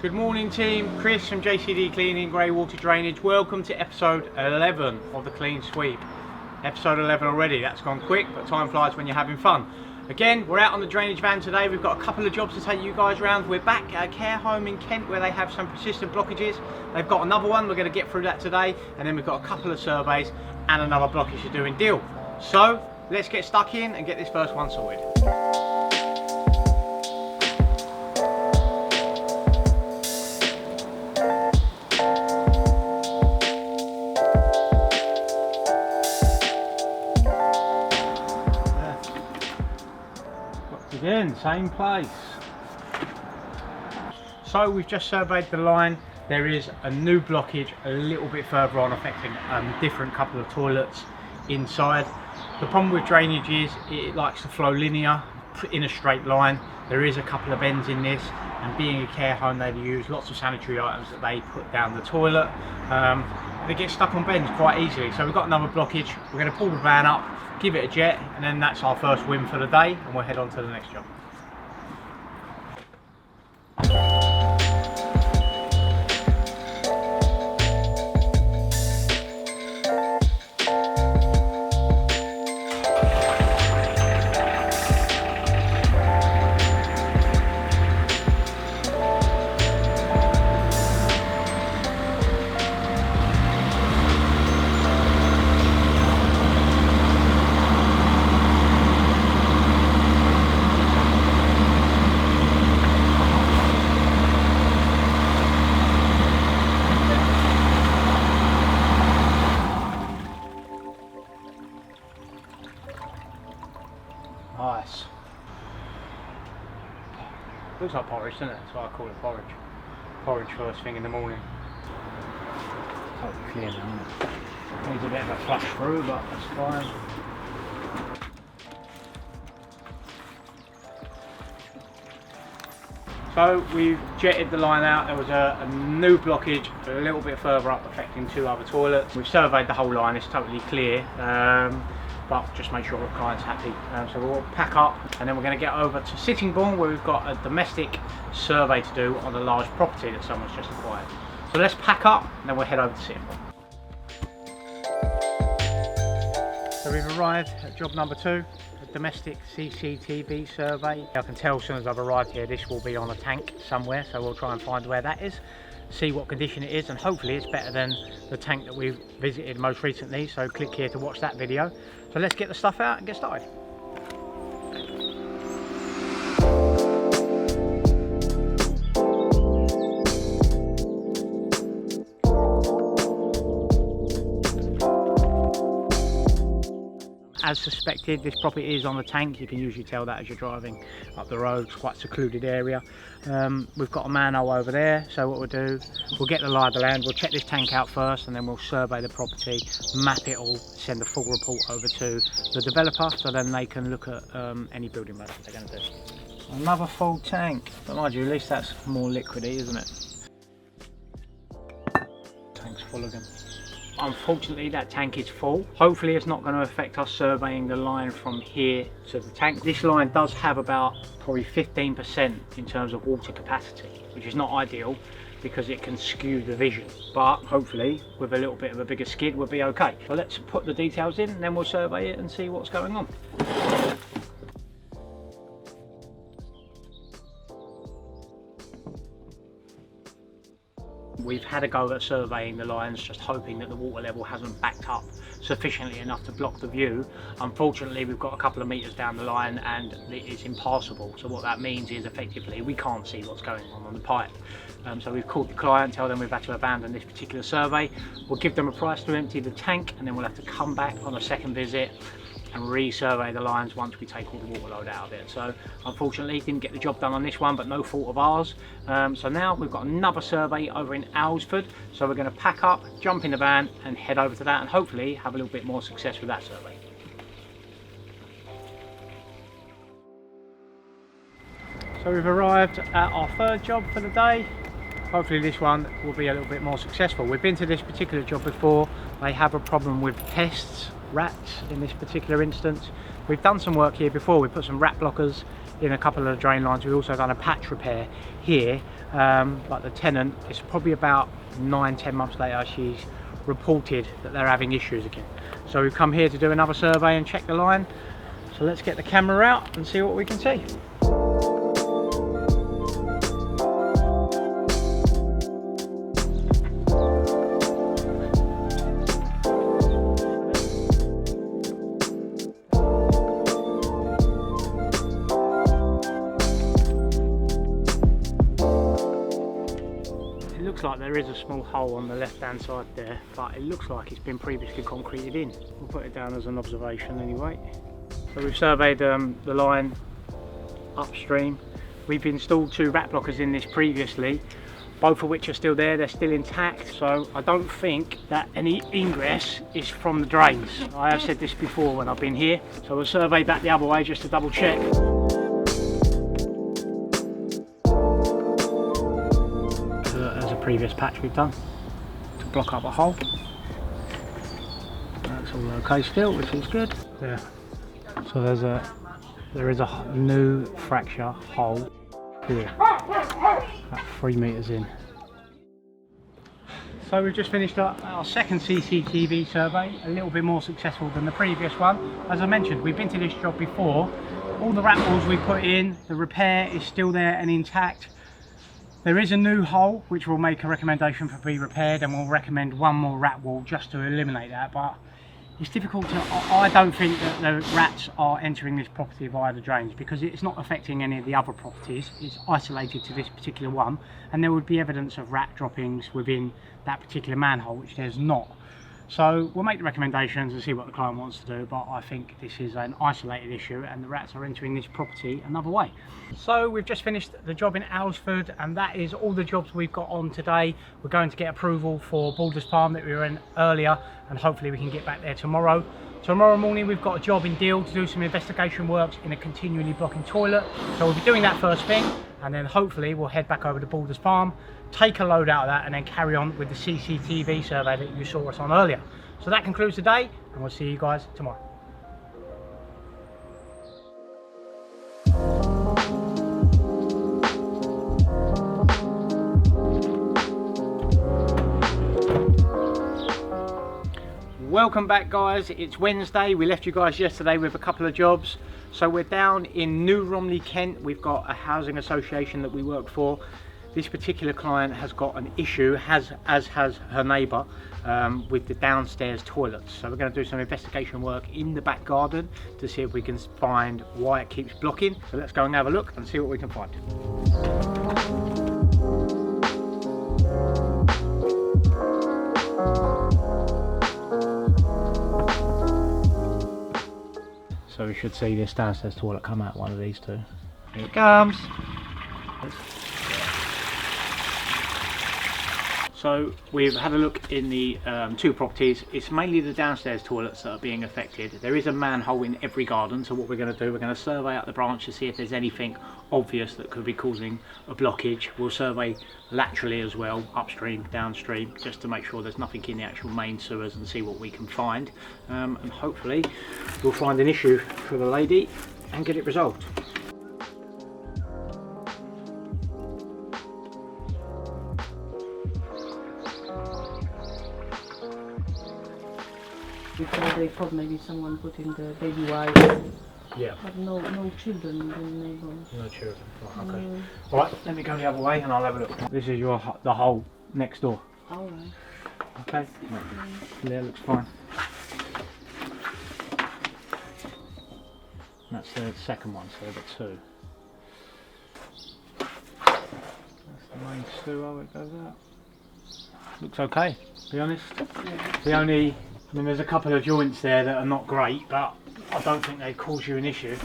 Good morning team, Chris from JCD Cleaning, Grey Water Drainage. Welcome to episode 11 of the Clean Sweep. Episode 11 already, that's gone quick, but time flies when you're having fun. Again, we're out on the drainage van today. We've got a couple of jobs to take you guys around. We're back at a care home in Kent where they have some persistent blockages. They've got another one, we're going to get through that today. And then we've got a couple of surveys and another blockage to do in Deal. So, let's get stuck in and get this first one sorted. Again, same place. So we've just surveyed the line. There is a new blockage a little bit further on affecting a different couple of toilets inside. The problem with drainage is it likes to flow linear in a straight line. There is a couple of bends in this, and being a care home, they use lots of sanitary items that they put down the toilet. They get stuck on bends quite easily. So we've got another blockage. We're going to pull the van up, give it a jet, and then that's our first win for the day, and we'll head on to the next job. Nice. Looks like porridge, doesn't it? That's why I call it porridge. Porridge first thing in the morning. Totally clear now, isn't it? Needs a bit of a flush through, but that's fine. So we've jetted the line out. There was a new blockage a little bit further up affecting two other toilets. We've surveyed the whole line, it's totally clear. But just make sure the client's happy. So we'll pack up and then we're going to get over to Sittingbourne where we've got a domestic survey to do on a large property that someone's just acquired. So let's pack up and then we'll head over to Sittingbourne. So we've arrived at job number 2, a domestic CCTV survey. I can tell as soon as I've arrived here this will be on a tank somewhere, so we'll try and find where that is, see what condition it is, and hopefully it's better than the tank that we've visited most recently, so click here to watch that video. So let's get the stuff out and get started. As suspected, this property is on the tank. You can usually tell that as you're driving up the road. It's quite a secluded area. We've got a manhole over there, so what we'll do, we'll get the lie of the land, we'll check this tank out first, and then we'll survey the property, map it all, send a full report over to the developer, so then they can look at any building work that they're going to do. Another full tank, but mind you, at least that's more liquidy, isn't it? Tank's full again. Unfortunately that tank is full. Hopefully it's not going to affect us surveying the line from here to the tank. This line does have about probably 15% in terms of water capacity, which is not ideal because it can skew the vision, but hopefully with a little bit of a bigger skid we'll be okay. So let's put the details in and then we'll survey it and see what's going on. We've had a go at surveying the lines, just hoping that the water level hasn't backed up sufficiently enough to block the view. Unfortunately, we've got a couple of meters down the line and it's impassable. So what that means is effectively we can't see what's going on the pipe. So we've called the client, tell them we've had to abandon this particular survey. We'll give them a price to empty the tank, and then we'll have to come back on a second visit and re-survey the lines once we take all the water load out of it. So unfortunately didn't get the job done on this one, but no fault of ours. So now we've got another survey over in Alresford, so we're going to pack up, jump in the van and head over to that, and hopefully have a little bit more success with that survey. So we've arrived at our third job for the day. Hopefully this one will be a little bit more successful. We've been to this particular job before. They have a problem with pests, rats in this particular instance. We've done some work here before. We put some rat blockers in a couple of the drain lines. We've also done a patch repair here. Like the tenant, it's probably about 9-10 months later, she's reported that they're having issues again. So we've come here to do another survey and check the line. So let's get the camera out and see what we can see. Like there is a small hole on the left hand side there, but it looks like it's been previously concreted in. We'll put it down as an observation anyway. So we've surveyed the line upstream. We've installed 2 rat blockers in this previously, both of which are still there, they're still intact, so I don't think that any ingress is from the drains. I have said this before when I've been here, so we'll survey back the other way just to double check. Previous patch we've done to block up a hole. That's all okay still, which is good. Yeah. So there is a new fracture hole here, about 3 meters in. So we've just finished our second CCTV survey, a little bit more successful than the previous one. As I mentioned, we've been to this job before. All the rat walls we put in, the repair is still there and intact. There is a new hole which will make a recommendation for be repaired, and we'll recommend one more rat wall just to eliminate that, but it's difficult to, I don't think that the rats are entering this property via the drains because it's not affecting any of the other properties. It's isolated to this particular one, and there would be evidence of rat droppings within that particular manhole, which there's not. So we'll make the recommendations and see what the client wants to do, but I think this is an isolated issue and the rats are entering this property another way. So we've just finished the job in Alresford, and that is all the jobs we've got on today. We're going to get approval for Balders Farm that we were in earlier, and hopefully we can get back there tomorrow. Tomorrow morning we've got a job in Deal to do some investigation works in a continually blocking toilet. So we'll be doing that first thing, and then hopefully we'll head back over to Balders Farm, take a load out of that, and then carry on with the CCTV survey that you saw us on earlier. So that concludes the day, and we'll see you guys tomorrow. Welcome back guys, it's Wednesday. We left you guys yesterday with a couple of jobs. So we're down in New Romney, Kent. We've got a housing association that we work for. This particular client has got an issue, as has her neighbour, with the downstairs toilets. So we're going to do some investigation work in the back garden to see if we can find why it keeps blocking. So let's go and have a look and see what we can find. So we should see this downstairs toilet come out one of these two. Here it comes. So we've had a look in the 2 properties. It's mainly the downstairs toilets that are being affected. There is a manhole in every garden, so what we're going to do, we're going to survey out the branch to see if there's anything obvious that could be causing a blockage. We'll survey laterally as well, upstream, downstream, just to make sure there's nothing in the actual main sewers and see what we can find. And hopefully we'll find an issue for the lady and get it resolved. Before they thought maybe someone put in the baby wipes. Yeah. But no children in the neighborhood. No children. Right, okay. Alright, let me go the other way and I'll have a look. This is the hole next door. Alright. Okay. Yeah, looks fine. That's the second one, so we've got 2. That's the main sewer, it goes out. Looks okay, to be honest. Yeah. I mean, there's a couple of joints there that are not great, but I don't think they cause you an issue.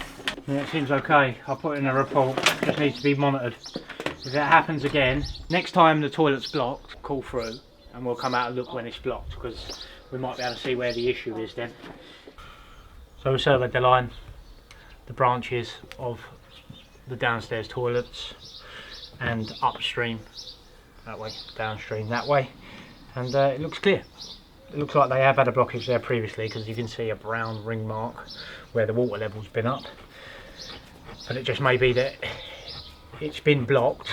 Yeah, it seems okay. I'll put it in a report. It just needs to be monitored. If it happens again, next time the toilet's blocked, call through and we'll come out and look when it's blocked, because we might be able to see where the issue is then. So we surveyed the line, the branches of the downstairs toilets, and upstream that way, downstream that way, and it looks clear. It looks like they have had a blockage there previously, because you can see a brown ring mark where the water level's been up. but it just may be that it's been blocked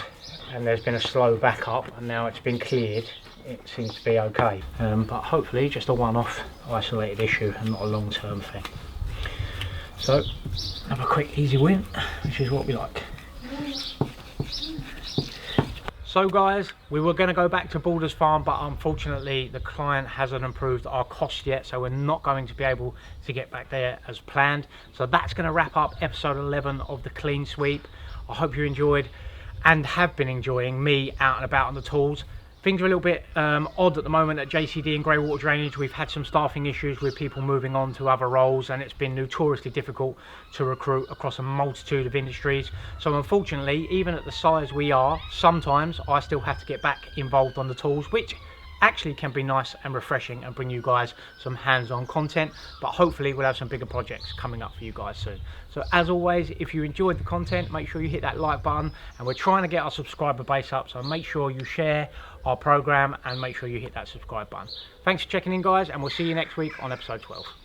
and there's been a slow backup, and now it's been cleared. It seems to be okay, but hopefully just a one-off isolated issue and not a long-term thing. So have a quick easy win, which is what we like. So guys, we were going to go back to Borders Farm, but unfortunately the client hasn't approved our cost yet, so we're not going to be able to get back there as planned. So that's going to wrap up episode 11 of the clean sweep. I hope you enjoyed and have been enjoying me out and about on the tools. Things are a little bit odd at the moment at JCD and Grey Water Drainage. We've had some staffing issues with people moving on to other roles, and it's been notoriously difficult to recruit across a multitude of industries. So unfortunately, even at the size we are, sometimes I still have to get back involved on the tools, which actually can be nice and refreshing and bring you guys some hands-on content. But hopefully we'll have some bigger projects coming up for you guys soon. So as always, if you enjoyed the content, make sure you hit that like button, and we're trying to get our subscriber base up, so make sure you share our program and make sure you hit that subscribe button. Thanks for checking in guys, and we'll see you next week on episode 12.